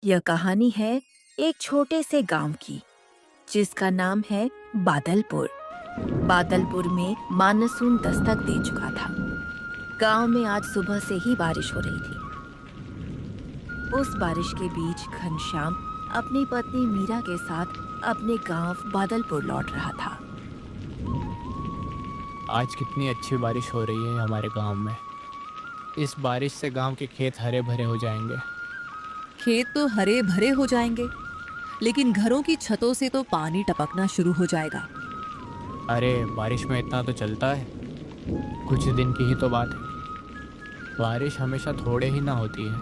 यह कहानी है एक छोटे से गांव की, जिसका नाम है बादलपुर। बादलपुर में मानसून दस्तक दे चुका था। गांव में आज सुबह से ही बारिश हो रही थी। उस बारिश के बीच घनश्याम अपनी पत्नी मीरा के साथ अपने गांव बादलपुर लौट रहा था। आज कितनी अच्छी बारिश हो रही है हमारे गांव में। इस बारिश से गांव के खेत हरे भरे हो जाएंगे। खेत तो हरे भरे हो जाएंगे, लेकिन घरों की छतों से तो पानी टपकना शुरू हो जाएगा। अरे बारिश में इतना तो चलता है, कुछ दिन की ही तो बात है। बारिश हमेशा थोड़े ही ना होती है।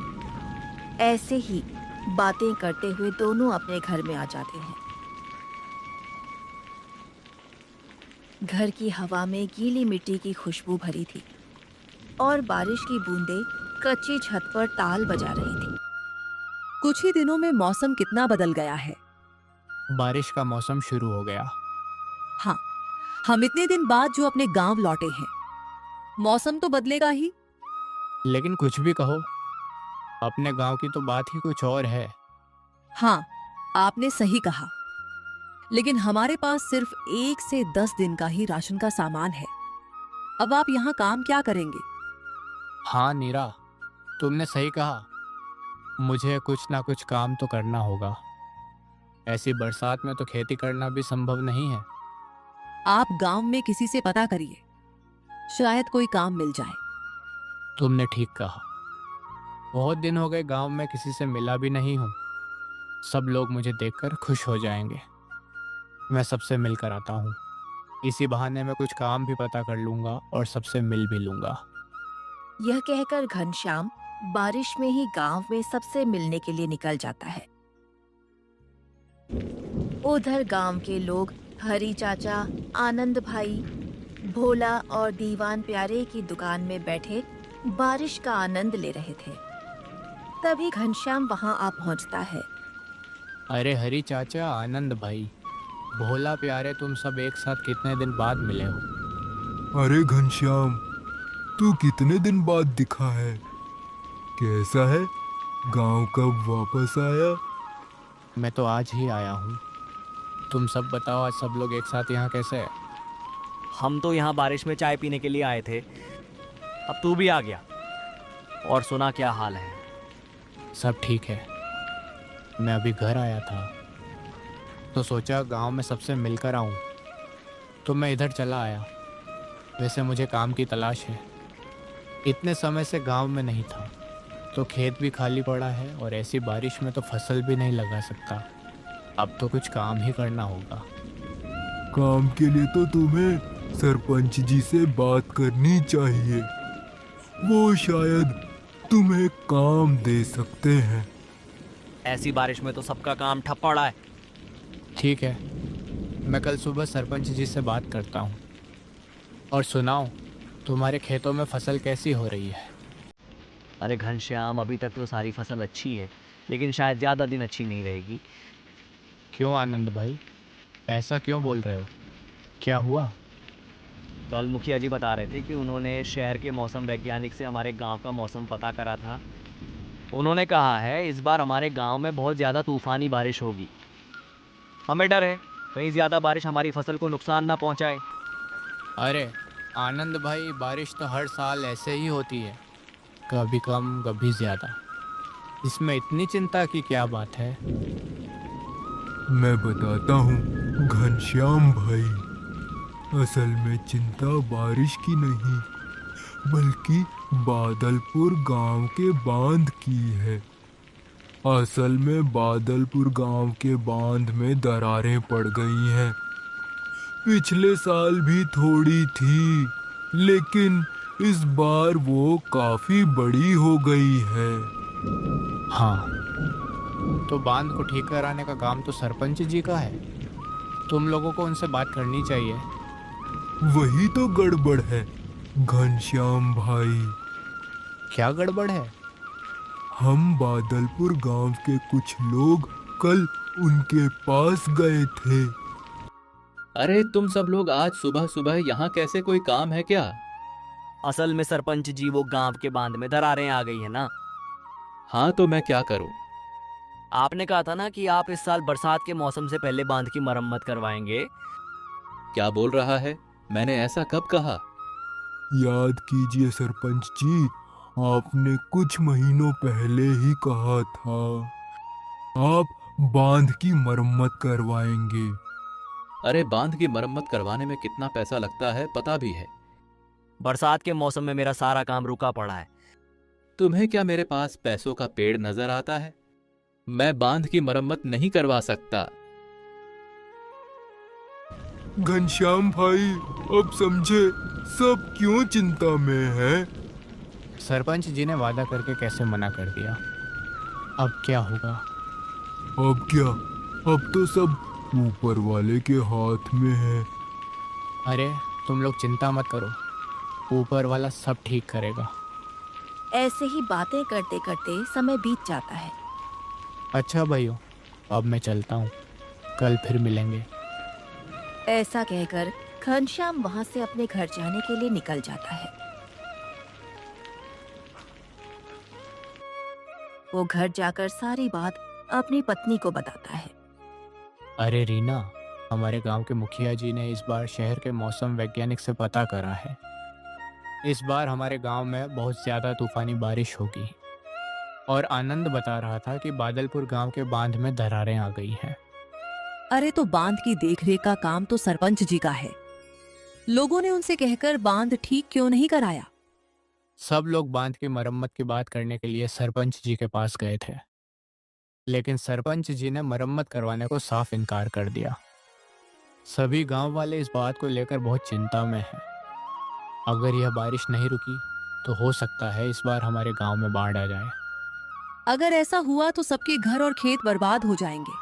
ऐसे ही बातें करते हुए दोनों अपने घर में आ जाते हैं। घर की हवा में गीली मिट्टी की खुशबू भरी थी और बारिश की बूंदें कच्ची छत पर ताल बजा रही थी। कुछ ही दिनों में मौसम कितना बदल गया है। बारिश का मौसम शुरू हो गया। हाँ, हम इतने दिन बाद जो अपने गांव लौटे हैं, मौसम तो बदलेगा ही। लेकिन कुछ भी कहो, अपने गांव की तो बात ही कुछ और है। हाँ, आपने सही कहा, लेकिन हमारे पास सिर्फ 1 से 10 दिन का ही राशन का सामान है। अब आप यहाँ काम क्या करेंगे? हाँ नीरा, तुमने सही कहा। मुझे कुछ ना कुछ काम तो करना होगा। ऐसी बरसात में तो खेती करना भी संभव नहीं है। आप गांव में किसी से पता करिए, शायद कोई काम मिल जाए। तुमने ठीक कहा। बहुत दिन हो गए गांव में किसी से मिला भी नहीं हूँ। सब लोग मुझे देखकर खुश हो जाएंगे। मैं सबसे मिलकर आता हूँ। इसी बहाने मैं कुछ काम भी पता कर लूँगा और सबसे मिल भी लूँगा। यह कहकर घनश्याम बारिश में ही गांव में सबसे मिलने के लिए निकल जाता है। उधर गांव के लोग हरी चाचा, आनंद भाई, भोला और दीवान प्यारे की दुकान में बैठे बारिश का आनंद ले रहे थे। तभी घनश्याम वहां आ पहुंचता है। अरे हरी चाचा, आनंद भाई, भोला प्यारे, तुम सब एक साथ कितने दिन बाद मिले हो? अरे घनश्याम, तू कितने दिन बाद दिखा है? कैसा है? गांव कब वापस आया? मैं तो आज ही आया हूँ। तुम सब बताओ, आज सब लोग एक साथ यहाँ कैसे है? हम तो यहाँ बारिश में चाय पीने के लिए आए थे। अब तू भी आ गया। और सुना, क्या हाल है? सब ठीक है। मैं अभी घर आया था तो सोचा गांव में सबसे मिलकर आऊं, तो मैं इधर चला आया। वैसे मुझे काम की तलाश है। इतने समय से गांव में नहीं था, तो खेत भी खाली पड़ा है और ऐसी बारिश में तो फसल भी नहीं लगा सकता। अब तो कुछ काम ही करना होगा। काम के लिए तो तुम्हें सरपंच जी से बात करनी चाहिए। वो शायद तुम्हें काम दे सकते हैं। ऐसी बारिश में तो सबका काम ठप पड़ा है। ठीक है, मैं कल सुबह सरपंच जी से बात करता हूँ। और सुनाओ, तुम्हारे खेतों में फसल कैसी हो रही है? अरे घनश्याम, अभी तक तो सारी फसल अच्छी है, लेकिन शायद ज़्यादा दिन अच्छी नहीं रहेगी। क्यों आनंद भाई, ऐसा क्यों बोल रहे हो? क्या हुआ? कल मुखिया जी बता रहे थे कि उन्होंने शहर के मौसम वैज्ञानिक से हमारे गांव का मौसम पता करा था। उन्होंने कहा है इस बार हमारे गांव में बहुत ज़्यादा तूफ़ानी बारिश होगी। हमें डर है कहीं ज़्यादा बारिश हमारी फसल को नुकसान ना पहुंचाए। अरे आनंद भाई, बारिश तो हर साल ऐसे ही होती है, कभी कम कभी ज़्यादा। इसमें इतनी चिंता की क्या बात है? मैं बताता हूँ घनश्याम भाई, असल में चिंता बारिश की नहीं, बल्कि बादलपुर गांव के बांध की है। असल में बादलपुर गांव के बांध में दरारें पड़ गई हैं। पिछले साल भी थोड़ी थी, लेकिन इस बार वो काफी बड़ी हो गई है। हाँ, तो बांध को ठीक कराने का काम तो सरपंच जी का है। तुम लोगों को उनसे बात करनी चाहिए। वही तो गड़बड़ है घनश्याम भाई। क्या गड़बड़ है? हम बादलपुर गांव के कुछ लोग कल उनके पास गए थे। अरे तुम सब लोग आज सुबह सुबह यहाँ कैसे? कोई काम है क्या? असल में सरपंच जी, वो गांव के बांध में दरारें आ गई है ना। हाँ तो मैं क्या करूं? आपने कहा था ना कि आप इस साल बरसात के मौसम से पहले बांध की मरम्मत करवाएंगे। क्या बोल रहा है? मैंने ऐसा कब कहा? याद कीजिए सरपंच जी, आपने कुछ महीनों पहले ही कहा था आप बांध की मरम्मत करवाएंगे। अरे बांध की मरम्मत करवाने में कितना पैसा लगता है पता भी है। बरसात के मौसम में मेरा सारा काम रुका पड़ा है। तुम्हें क्या मेरे पास पैसों का पेड़ नजर आता है? मैं बांध की मरम्मत नहीं करवा सकता। घनश्याम भाई, अब समझे सब क्यों चिंता में है। सरपंच जी ने वादा करके कैसे मना कर दिया? अब क्या होगा? अब क्या, अब तो सब ऊपर वाले के हाथ में है। अरे तुम लोग चिंता मत करो, ऊपर वाला सब ठीक करेगा। ऐसे ही बातें करते करते समय बीत जाता है। अच्छा भाइयों, अब मैं चलता हूँ, कल फिर मिलेंगे। ऐसा कहकर घनश्याम वहां से अपने घर जाने के लिए निकल जाता है। वो घर जाकर सारी बात अपनी पत्नी को बताता है। अरे रीना, हमारे गांव के मुखिया जी ने इस बार शहर के मौसम वैज्ञानिक से पता करा है। इस बार हमारे गांव में बहुत ज़्यादा तूफानी बारिश होगी। और आनंद बता रहा था कि बादलपुर गांव के बांध में दरारें आ गई हैं। अरे तो बांध की देखरेख का काम तो सरपंच जी का है। लोगों ने उनसे कहकर बांध ठीक क्यों नहीं कराया? सब लोग बांध की मरम्मत की बात करने के लिए सरपंच जी के पास गए थे, लेकिन सरपंच जी ने मरम्मत करवाने को साफ इनकार कर दिया। सभी गांव वाले इस बात को लेकर बहुत चिंता में हैं। अगर यह बारिश नहीं रुकी तो हो सकता है इस बार हमारे गांव में बाढ़ आ जाए। अगर ऐसा हुआ तो सबके घर और खेत बर्बाद हो जाएंगे।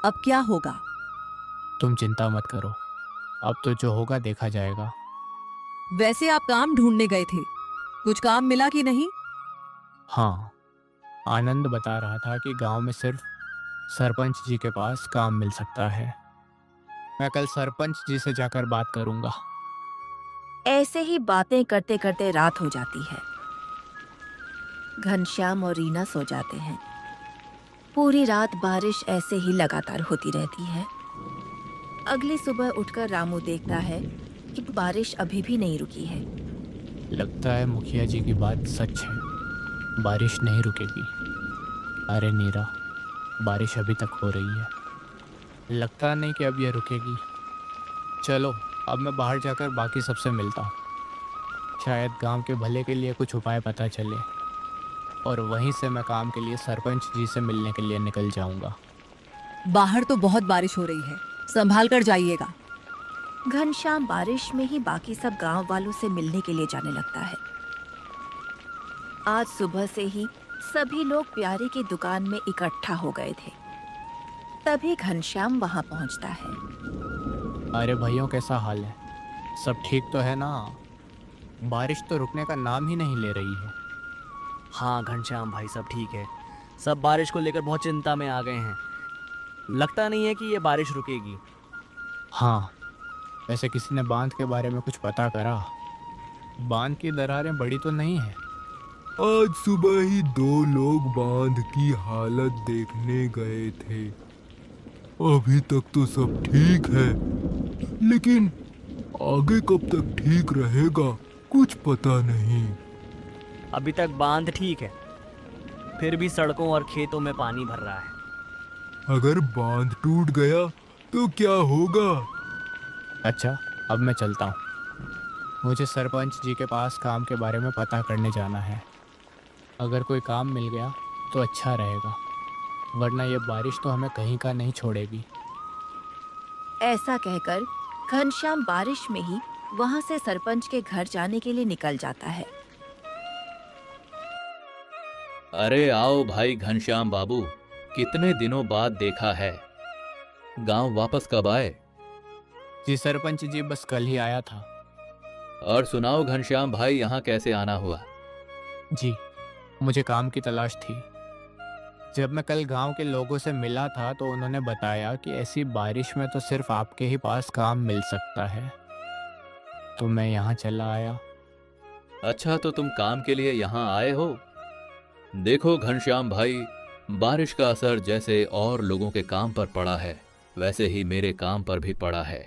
अब क्या होगा? तुम चिंता मत करो, अब तो जो होगा देखा जाएगा। वैसे आप काम ढूंढने गए थे, कुछ काम मिला कि नहीं? हाँ, आनंद बता रहा था कि गांव में सिर्फ सरपंच जी के पास काम मिल सकता है। मैं कल सरपंच जी से जाकर बात करूंगा। ऐसे ही बातें करते करते रात हो जाती है। घनश्याम और रीना सो जाते हैं। पूरी रात बारिश ऐसे ही लगातार होती रहती है। अगली सुबह उठकर रामू देखता है कि बारिश अभी भी नहीं रुकी है। लगता है मुखिया जी की बात सच है, बारिश नहीं रुकेगी। अरे नीरा, बारिश अभी तक हो रही है, लगता नहीं कि अब यह रुकेगी। चलो अब मैं बाहर जाकर बाकी सबसे मिलता हूँ, शायद गांव के भले के लिए कुछ उपाय पता चले, और वहीं से मैं काम के लिए सरपंच जी से मिलने के लिए निकल जाऊंगा। बाहर तो बहुत बारिश हो रही है, संभाल कर जाइएगा। घनश्याम बारिश में ही बाकी सब गांव वालों से मिलने के लिए जाने लगता है। आज सुबह से ही सभी लोग प्यारे की दुकान में इकट्ठा हो गए थे। तभी घनश्याम वहां पहुंचता है। अरे भाइयों, कैसा हाल है? सब ठीक तो है ना? बारिश तो रुकने का नाम ही नहीं ले रही है। हाँ घनश्याम भाई, सब ठीक है। सब बारिश को लेकर बहुत चिंता में आ गए हैं। लगता नहीं है कि ये बारिश रुकेगी। हाँ, वैसे किसी ने बांध के बारे में कुछ पता करा? बांध की दरारें बड़ी तो नहीं है? आज सुबह ही 2 लोग बांध की हालत देखने गए थे। अभी तक तो सब ठीक है, लेकिन आगे कब तक ठीक रहेगा कुछ पता नहीं। अभी तक बांध ठीक है, फिर भी सड़कों और खेतों में पानी भर रहा है। अगर बांध टूट गया तो क्या होगा? अच्छा, अब मैं चलता हूँ, मुझे सरपंच जी के पास काम के बारे में पता करने जाना है। अगर कोई काम मिल गया तो अच्छा रहेगा, वरना ये बारिश तो हमें कहीं का नहीं छोड़ेगी। ऐसा कहकर घनश्याम बारिश में ही वहां से सरपंच के घर जाने के लिए निकल जाता है। अरे आओ भाई घनश्याम बाबू, कितने दिनों बाद देखा है। गांव वापस कब आए? जी सरपंच जी, बस कल ही आया था। और सुनाओ घनश्याम भाई, यहाँ कैसे आना हुआ? जी, मुझे काम की तलाश थी। जब मैं कल गांव के लोगों से मिला था तो उन्होंने बताया कि ऐसी बारिश में तो सिर्फ आपके ही पास काम मिल सकता है, तो मैं यहाँ चला आया। अच्छा, तो तुम काम के लिए यहाँ आए हो? देखो घनश्याम भाई, बारिश का असर जैसे और लोगों के काम पर पड़ा है, वैसे ही मेरे काम पर भी पड़ा है।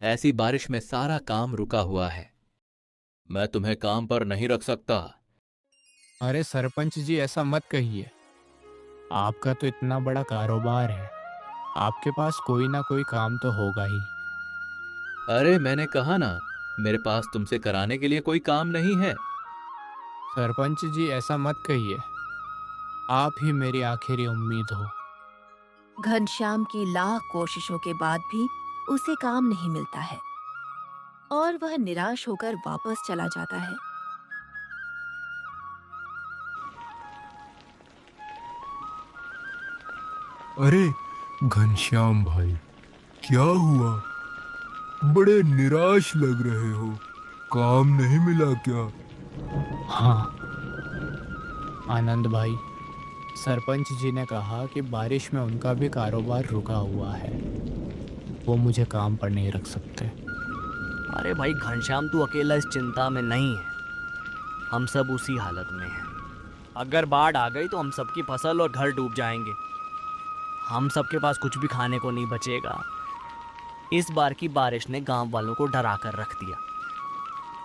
ऐसी बारिश में सारा काम रुका हुआ है। मैं तुम्हें काम पर नहीं रख सकता। अरे सरपंच जी, ऐसा मत कहिए। आपका तो इतना बड़ा कारोबार है, आपके पास कोई ना कोई काम तो होगा ही। अरे मैंने कहा ना, मेरे पास तुमसे कराने के लिए कोई काम नहीं है। सरपंच जी, ऐसा मत कहिए। आप ही मेरी आखिरी उम्मीद हो। घनश्याम की लाख कोशिशों के बाद भी उसे काम नहीं मिलता है और वह निराश होकर वापस चला जाता है। अरे घनश्याम भाई, क्या हुआ? बड़े निराश लग रहे हो। काम नहीं मिला क्या? हाँ आनंद भाई, सरपंच जी ने कहा कि बारिश में उनका भी कारोबार रुका हुआ है, वो मुझे काम पर नहीं रख सकते। अरे भाई घनश्याम, तू अकेला इस चिंता में नहीं है, हम सब उसी हालत में हैं। अगर बाढ़ आ गई तो हम सबकी फसल और घर डूब जाएंगे। हम सबके पास कुछ भी खाने को नहीं बचेगा। इस बार की बारिश ने गांव वालों को डरा कर रख दिया।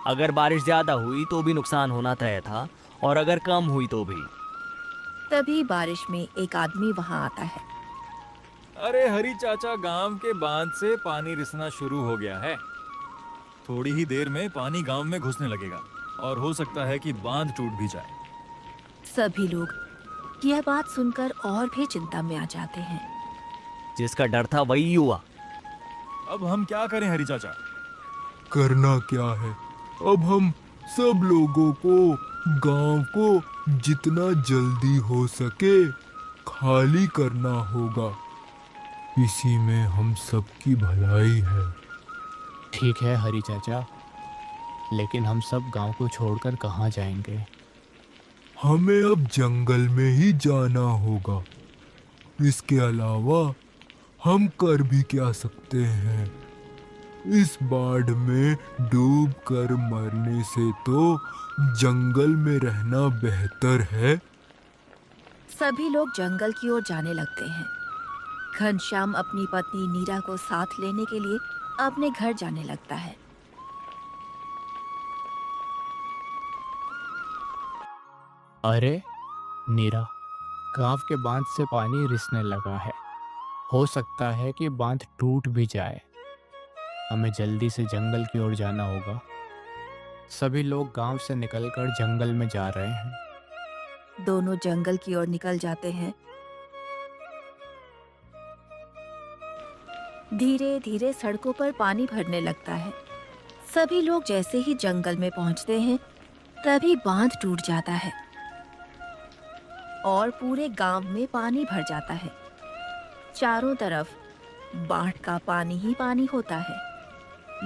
अगर बारिश ज़्यादा हुई तो भी नुकसान होना तय था, और अगर कम हुई तो भी। तभी बारिश में एक आदमी वहां आता है। अरे हरी चाचा, गांव के बांध से पानी रिसना शुरू हो गया है। थोड़ी ही देर में पानी गांव में घुसने लगेगा और हो सकता है कि बांध टूट भी जाए। सभी लोग यह बात सुनकर और भी चिंता में आ जाते हैं। जिसका डर था वही हुआ। अब हम क्या करें हरी चाचा? करना क्या है? अब हम सब लोगों को, गांव को जितना जल्दी हो सके खाली करना होगा। इसी में हम सबकी भलाई है। ठीक है हरी चाचा, लेकिन हम सब गांव को छोड़कर कहाँ जाएंगे? हमें अब जंगल में ही जाना होगा। इसके अलावा हम कर भी क्या सकते हैं? इस बाढ़ में डूब कर मरने से तो जंगल में रहना बेहतर है। सभी लोग जंगल की ओर जाने लगते हैं। घनश्याम अपनी पत्नी नीरा को साथ लेने के लिए अपने घर जाने लगता है। अरे नीरा, गांव के बांध से पानी रिसने लगा है। हो सकता है कि बांध टूट भी जाए। हमें जल्दी से जंगल की ओर जाना होगा। सभी लोग गांव से निकलकर जंगल में जा रहे हैं। दोनों जंगल की ओर निकल जाते हैं। धीरे धीरे सड़कों पर पानी भरने लगता है। सभी लोग जैसे ही जंगल में पहुंचते हैं, तभी बांध टूट जाता है और पूरे गांव में पानी भर जाता है। चारों तरफ बाढ़ का पानी ही पानी होता है।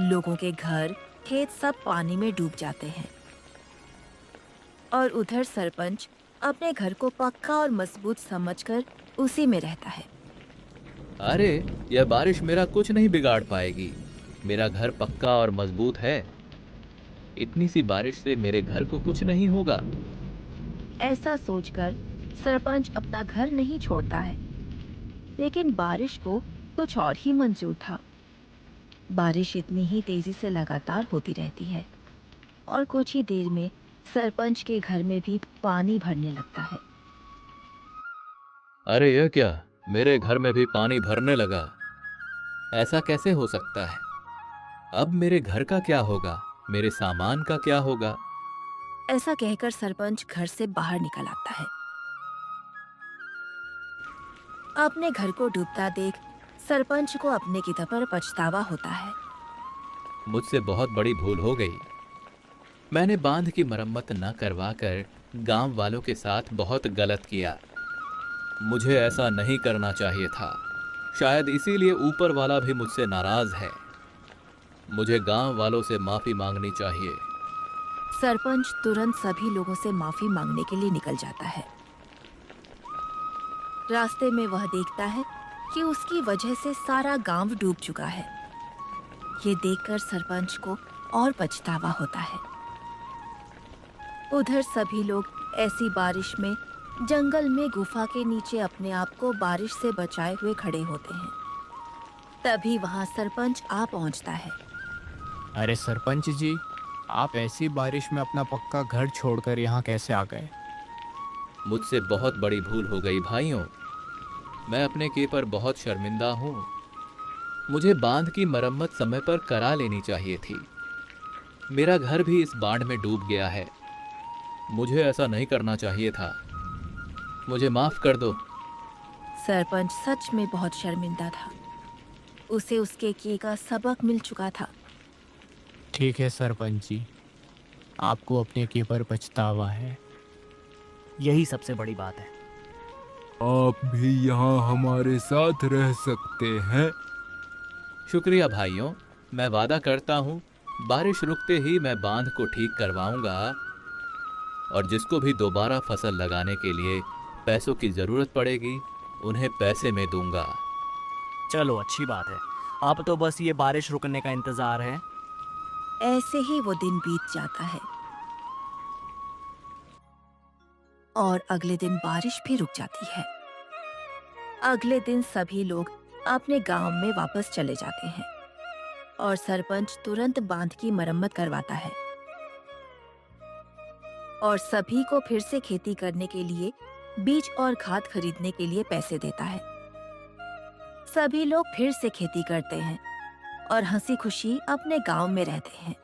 लोगों के घर, खेत सब पानी में डूब जाते हैं और उधर सरपंच अपने घर को पक्का और मजबूत समझकर उसी में रहता है। अरे यह बारिश मेरा कुछ नहीं बिगाड़ पाएगी। मेरा घर पक्का और मजबूत है। इतनी सी बारिश से मेरे घर को कुछ नहीं होगा। ऐसा सोचकर सरपंच अपना घर नहीं छोड़ता है, लेकिन बारिश को कुछ और ही मंजूर था। बारिश इतनी ही तेजी से लगातार होती रहती है और कुछ ही देर में सरपंच के घर में भी पानी भरने लगता है। अरे यह क्या, मेरे घर में भी पानी भरने लगा। ऐसा कैसे हो सकता है? अब मेरे घर का क्या होगा? मेरे सामान का क्या होगा? ऐसा कहकर सरपंच घर से बाहर निकल आता है। अपने घर को डूबता देख सरपंच को अपने की पर पछतावा होता है। मुझसे बहुत बड़ी भूल हो गई। मैंने बांध की मरम्मत न करवाकर गांव वालों के साथ बहुत गलत किया। मुझे ऐसा नहीं करना चाहिए था। शायद इसीलिए ऊपर वाला भी मुझसे नाराज है। मुझे गांव वालों से माफी मांगनी चाहिए। सरपंच तुरंत सभी लोगों से माफी मांगने के लिए निकल जाता है। रास्ते में वह देखता है कि उसकी वजह से सारा गांव डूब चुका है। ये देखकर सरपंच को और पछतावा होता है। उधर सभी लोग ऐसी बारिश में जंगल में गुफा के नीचे अपने आप को बारिश से बचाए हुए खड़े होते हैं। तभी वहां सरपंच आ पहुंचता है। अरे सरपंच जी, आप ऐसी बारिश में अपना पक्का घर छोड़कर यहाँ कैसे आ गए? मुझसे बहुत बड़ी भूल हो गई भाइयों। मैं अपने किए पर बहुत शर्मिंदा हूँ। मुझे बांध की मरम्मत समय पर करा लेनी चाहिए थी। मेरा घर भी इस बाढ़ में डूब गया है। मुझे ऐसा नहीं करना चाहिए था। मुझे माफ कर दो। सरपंच सच में बहुत शर्मिंदा था। उसे उसके किए का सबक मिल चुका था। ठीक है सरपंच जी, आपको अपने किए पर पछतावा है। यही सबसे बड़ी बात है। आप भी यहाँ हमारे साथ रह सकते हैं। शुक्रिया भाइयों। मैं वादा करता हूँ बारिश रुकते ही मैं बांध को ठीक करवाऊंगा और जिसको भी दोबारा फसल लगाने के लिए पैसों की जरूरत पड़ेगी उन्हें पैसे में दूंगा। चलो अच्छी बात है। अब तो बस ये बारिश रुकने का इंतजार है। ऐसे ही वो दिन बीत जाता है और अगले दिन बारिश भी रुक जाती है। अगले दिन सभी लोग अपने गांव में वापस चले जाते हैं और सरपंच तुरंत बांध की मरम्मत करवाता है और सभी को फिर से खेती करने के लिए बीज और खाद खरीदने के लिए पैसे देता है। सभी लोग फिर से खेती करते हैं और हंसी खुशी अपने गांव में रहते हैं।